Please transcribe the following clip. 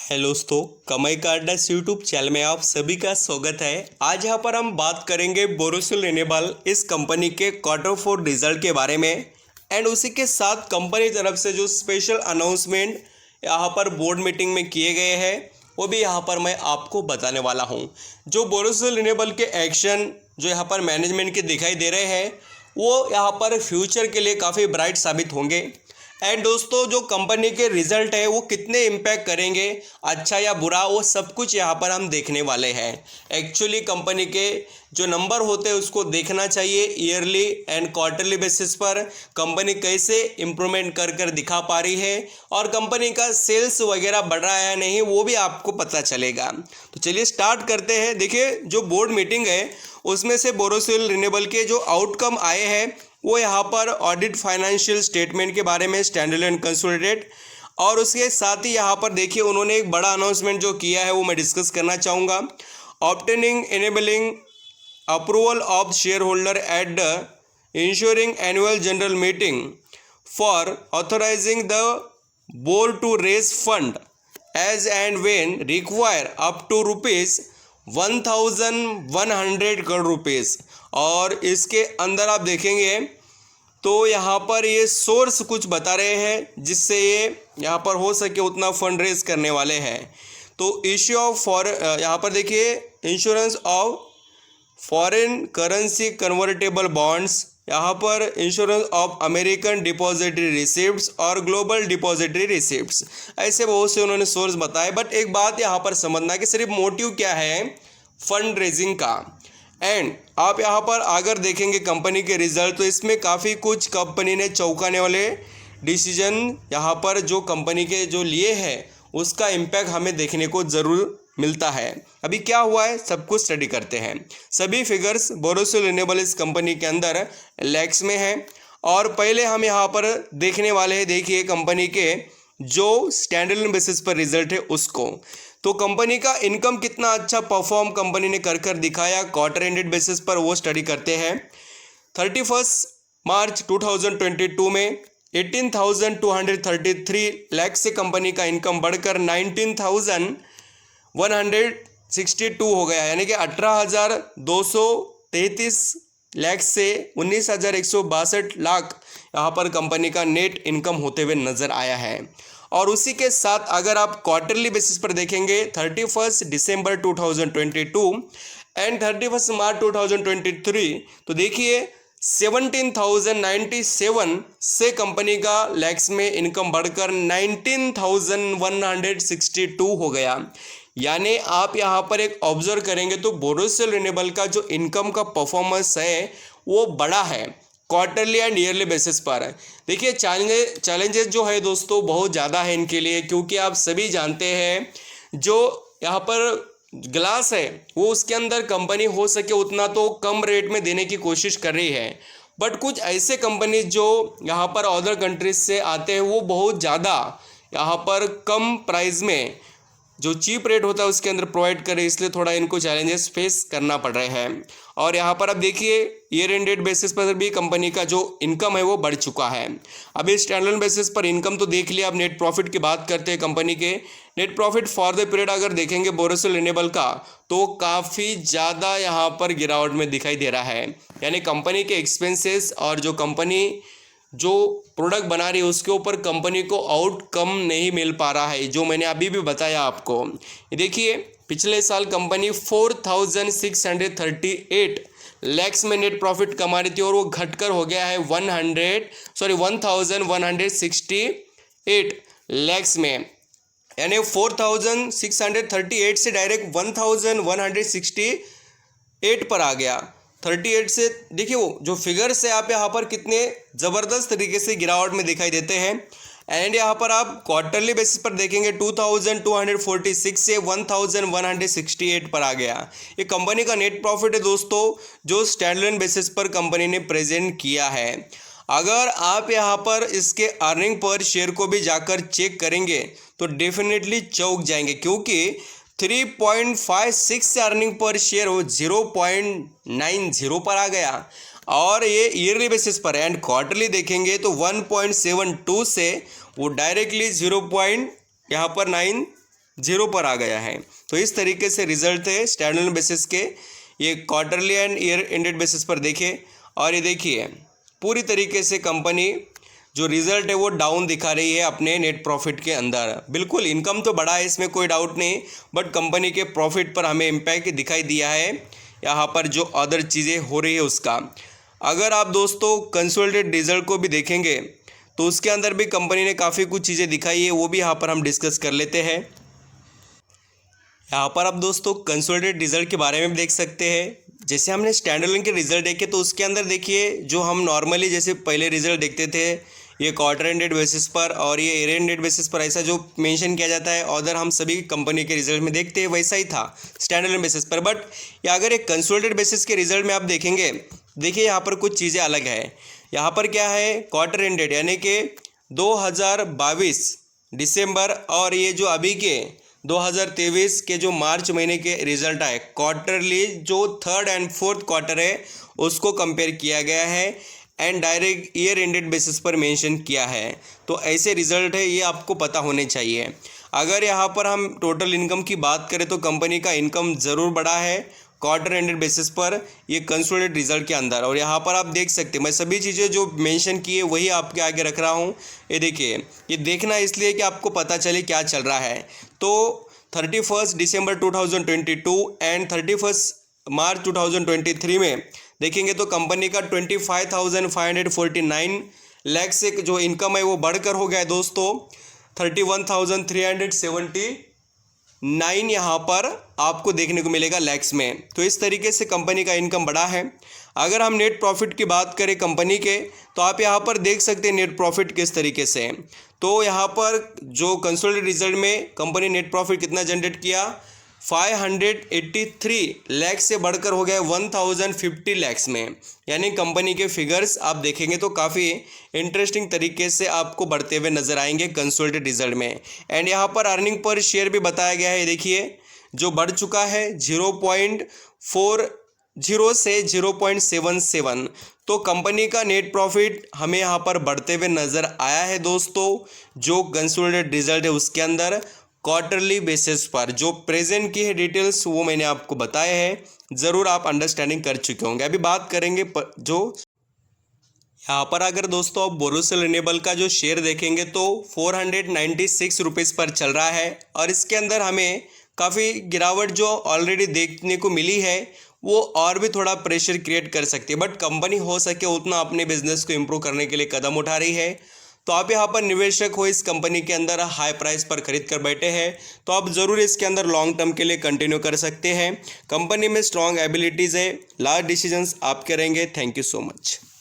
Hello दोस्तों, कमाई का अड्डा यूट्यूब चैनल में आप सभी का स्वागत है। आज यहाँ पर हम बात करेंगे बोरोसिल रिन्यूएबल इस कंपनी के Q4 रिजल्ट के बारे में एंड उसी के साथ कंपनी तरफ से जो स्पेशल अनाउंसमेंट यहाँ पर बोर्ड मीटिंग में किए गए हैं वो भी यहाँ पर मैं आपको बताने वाला हूँ। जो बोरोसिल रिन्यूएबल के एक्शन जो यहाँ पर मैनेजमेंट के दिखाई दे रहे हैं वो यहाँ पर फ्यूचर के लिए काफ़ी ब्राइट साबित होंगे। एंड दोस्तों, जो कंपनी के रिजल्ट है वो कितने इम्पैक्ट करेंगे, अच्छा या बुरा, वो सब कुछ यहाँ पर हम देखने वाले हैं। एक्चुअली कंपनी के जो नंबर होते हैं उसको देखना चाहिए ईयरली एंड क्वार्टरली बेसिस पर कंपनी कैसे इम्प्रूवमेंट कर दिखा पा रही है और कंपनी का सेल्स वगैरह बढ़ रहा है या नहीं वो भी आपको पता चलेगा। तो चलिए स्टार्ट करते हैं। देखिए, जो बोर्ड मीटिंग है उसमें से बोरोसिल रिन्यूएबल के जो आउटकम आए हैं वो यहाँ पर ऑडिट फाइनेंशियल स्टेटमेंट के बारे में स्टैंडर्ड एंड कंसोलिडेटेड, और उसके साथ ही यहाँ पर देखिए उन्होंने एक बड़ा अनाउंसमेंट जो किया है वो मैं डिस्कस करना चाहूँगा। Obtaining enabling approval of share holder at the ensuring annual general meeting for authorising the board to raise fund as and when require up to ₹1100 crore. और इसके अंदर आप देखेंगे तो यहाँ पर ये सोर्स कुछ बता रहे हैं जिससे ये यहाँ पर हो सके उतना फंड रेज करने वाले हैं। तो इश्यू ऑफ यहाँ पर देखिए insurance of foreign currency convertible bonds, यहाँ पर insurance of American depository receipts और ग्लोबल डिपॉजिटरी रिसिप्ट्स, ऐसे बहुत से उन्होंने सोर्स बताए। बट एक बात यहाँ पर समझना कि सिर्फ मोटिव क्या है फंड रेजिंग का। एंड आप यहाँ पर अगर देखेंगे कंपनी के रिजल्ट तो इसमें काफ़ी कुछ कंपनी ने चौंकाने वाले डिसीजन यहाँ पर जो कंपनी के जो लिए हैं उसका इम्पैक्ट हमें देखने को ज़रूर मिलता है। अभी क्या हुआ है सब कुछ स्टडी करते हैं। सभी फिगर्स बोरोसिल रिन्यूएबल इस कंपनी के अंदर लैक्स में है और पहले हम यहाँ पर देखने वाले हैं, देखिए कंपनी के जो स्टैंडर्ड बेसिस पर रिजल्ट है उसको। तो कंपनी का इनकम कितना अच्छा परफॉर्म कंपनी ने कर दिखाया क्वार्टर एंडेड बेसिस पर वो स्टडी करते हैं। 31 मार्च 2022 में 18,233 लाख से कंपनी का इनकम बढ़कर 19,162 हो गया, यानी कि 18,233 लाख से 19,162 लाख यहाँ पर कंपनी का नेट इनकम होते हुए नजर आया है। और उसी के साथ अगर आप क्वार्टरली बेसिस पर देखेंगे 31 दिसंबर 2022 एंड 31 मार्च 2023 तो देखिए 17,097 से कंपनी का लैक्स में इनकम बढ़कर 19,162 हो गया। यानी आप यहाँ पर एक ऑब्जर्व करेंगे तो बोरोसिल रिन्यूएबल का जो इनकम का परफॉर्मेंस है वो बड़ा है क्वार्टरली एंड ईयरली बेसिस पर। देखिए चैलेंजेस जो है दोस्तों बहुत ज़्यादा है इनके लिए, क्योंकि आप सभी जानते हैं जो यहाँ पर ग्लास है वो उसके अंदर कंपनी हो सके उतना तो कम रेट में देने की कोशिश कर रही है। बट कुछ ऐसे कंपनी जो यहाँ पर अदर कंट्रीज से आते हैं वो बहुत ज़्यादा यहाँ पर कम प्राइस में जो चीप रेट होता है उसके अंदर प्रोवाइड करे, इसलिए थोड़ा इनको चैलेंजेस फेस करना पड़ रहे हैं। और यहाँ पर आप देखिए ईयर एंडेड बेसिस पर भी कंपनी का जो इनकम है वो बढ़ चुका है। अभी स्टैंडर्ड बेसिस पर इनकम तो देख लिया, अब नेट प्रॉफिट की बात करते हैं। कंपनी के net profit for the period अगर देखेंगे बोरोसिल रिन्यूएबल का तो काफ़ी ज़्यादा यहाँ पर गिरावट में दिखाई दे रहा है। यानी कंपनी के एक्सपेंसेस और जो कंपनी जो प्रोडक्ट बना रही है उसके ऊपर कंपनी को आउटकम नहीं मिल पा रहा है, जो मैंने अभी भी बताया आपको। देखिए पिछले साल कंपनी 4,638 लैक्स में नेट प्रॉफिट कमा रही थी और वो घटकर हो गया है 1,168 लैक्स में, यानी 4,638 से डायरेक्ट 1,168 पर आ गया। 38 से देखिए वो जो फिगर्स है आप यहाँ पर कितने ज़बरदस्त तरीके से गिरावट में दिखाई देते हैं। एंड यहाँ पर आप क्वार्टरली बेसिस पर देखेंगे 2,246 से 1,168 पर आ गया। ये कंपनी का नेट प्रॉफिट है दोस्तों जो स्टैंडर्ड बेसिस पर कंपनी ने प्रेजेंट किया है। अगर आप यहाँ पर इसके अर्निंग पर शेयर को भी जाकर चेक करेंगे तो डेफिनेटली चौंक जाएंगे, क्योंकि 3.56 से अर्निंग पर शेयर वो 0.90 पर आ गया। और ये ईयरली बेसिस पर एंड क्वार्टरली देखेंगे तो 1.72 से वो डायरेक्टली 0. यहाँ पर 9 जीरो पर आ गया है। तो इस तरीके से रिजल्ट है स्टैंडर्ड बेसिस के, ये quarterly and year ended basis पर देखें। और ये देखिए पूरी तरीके से कंपनी जो रिज़ल्ट है वो डाउन दिखा रही है अपने नेट प्रॉफिट के अंदर। बिल्कुल इनकम तो बढ़ा है, इसमें कोई डाउट नहीं, बट कंपनी के प्रॉफिट पर हमें इम्पैक्ट दिखाई दिया है यहाँ पर जो अदर चीज़ें हो रही है उसका। अगर आप दोस्तों कंसोलिडेटेड रिजल्ट को भी देखेंगे तो उसके अंदर भी कंपनी ने काफ़ी कुछ चीज़ें दिखाई है, वो भी यहाँ पर हम डिस्कस कर लेते हैं। यहाँ पर आप दोस्तों कंसोलिडेटेड रिजल्ट के बारे में भी देख सकते हैं। जैसे हमने स्टैंडअलोन के रिजल्ट देखे तो उसके अंदर देखिए जो हम नॉर्मली जैसे पहले रिजल्ट देखते थे ये क्वार्टर एंडेड बेसिस पर और ये ईयर एंडेड बेसिस पर ऐसा जो मेंशन किया जाता है अदर हम सभी कंपनी के रिजल्ट में देखते हैं वैसा ही था स्टैंडअलोन बेसिस पर। बट या अगर एक कंसोलिडेटेड बेसिस के रिजल्ट में आप देखेंगे, देखिए यहाँ पर कुछ चीज़ें अलग है। यहाँ पर क्या है, क्वार्टर एंडेड यानी कि 2022 दिसंबर और ये जो अभी के 2023 के जो मार्च महीने के रिजल्ट आए क्वार्टरली, जो थर्ड एंड फोर्थ क्वार्टर है उसको कंपेयर किया गया है and direct year ended basis पर मेंशन किया है। तो ऐसे रिजल्ट है, ये आपको पता होने चाहिए। अगर यहाँ पर हम टोटल इनकम की बात करें तो कंपनी का इनकम ज़रूर बढ़ा है क्वार्टर एंडेड बेसिस पर ये कंसोलिडेटेड रिजल्ट के अंदर। और यहाँ पर आप देख सकते हैं मैं सभी चीज़ें जो मेंशन की है वही आपके आगे रख रहा हूँ। ये देखिए, ये देखना इसलिए कि आपको पता चले क्या चल रहा है। तो 31 दिसंबर 2022 एंड 31 मार्च 2023 में देखेंगे तो कंपनी का 25,549 लाख से जो इनकम है वो बढ़कर हो गया है दोस्तों 31,379 यहाँ पर आपको देखने को मिलेगा लैक्स में। तो इस तरीके से कंपनी का इनकम बढ़ा है। अगर हम नेट प्रॉफिट की बात करें कंपनी के तो आप यहाँ पर देख सकते हैं नेट प्रॉफिट किस तरीके से है। तो यहाँ पर जो कंसोलिडेटेड रिजल्ट में कंपनी नेट प्रॉफिट कितना जनरेट किया, 583 लाख से बढ़कर हो गया 1050 लाख में। यानी कंपनी के फिगर्स आप देखेंगे तो काफ़ी इंटरेस्टिंग तरीके से आपको बढ़ते हुए नजर आएंगे कंसोलिडेटेड रिजल्ट में। एंड यहाँ पर अर्निंग पर शेयर भी बताया गया है, देखिए जो बढ़ चुका है 0.40 से 0.77। तो कंपनी का नेट प्रॉफिट हमें यहाँ पर बढ़ते हुए नज़र आया है दोस्तों। जो कंसोलिडेटेड रिजल्ट है उसके अंदर क्वार्टरली बेसिस पर जो प्रेजेंट की है डिटेल्स वो मैंने आपको बताए हैं, ज़रूर आप अंडरस्टैंडिंग कर चुके होंगे। अभी बात करेंगे जो यहाँ पर अगर दोस्तों आप बोरोसिल रिन्यूएबल का जो शेयर देखेंगे तो 496 रुपीज़ पर चल रहा है। और इसके अंदर हमें काफ़ी गिरावट जो ऑलरेडी देखने को मिली है वो और भी थोड़ा प्रेशर क्रिएट कर सकती है, बट कंपनी हो सके उतना अपने बिजनेस को इम्प्रूव करने के लिए कदम उठा रही है। तो आप यहाँ पर निवेशक हो इस कंपनी के अंदर हाई प्राइस पर खरीद कर बैठे हैं तो आप ज़रूर इसके अंदर लॉन्ग टर्म के लिए कंटिन्यू कर सकते हैं। कंपनी में स्ट्रॉन्ग एबिलिटीज़ है, लार्ज डिसीजंस आप करेंगे। Thank you so much.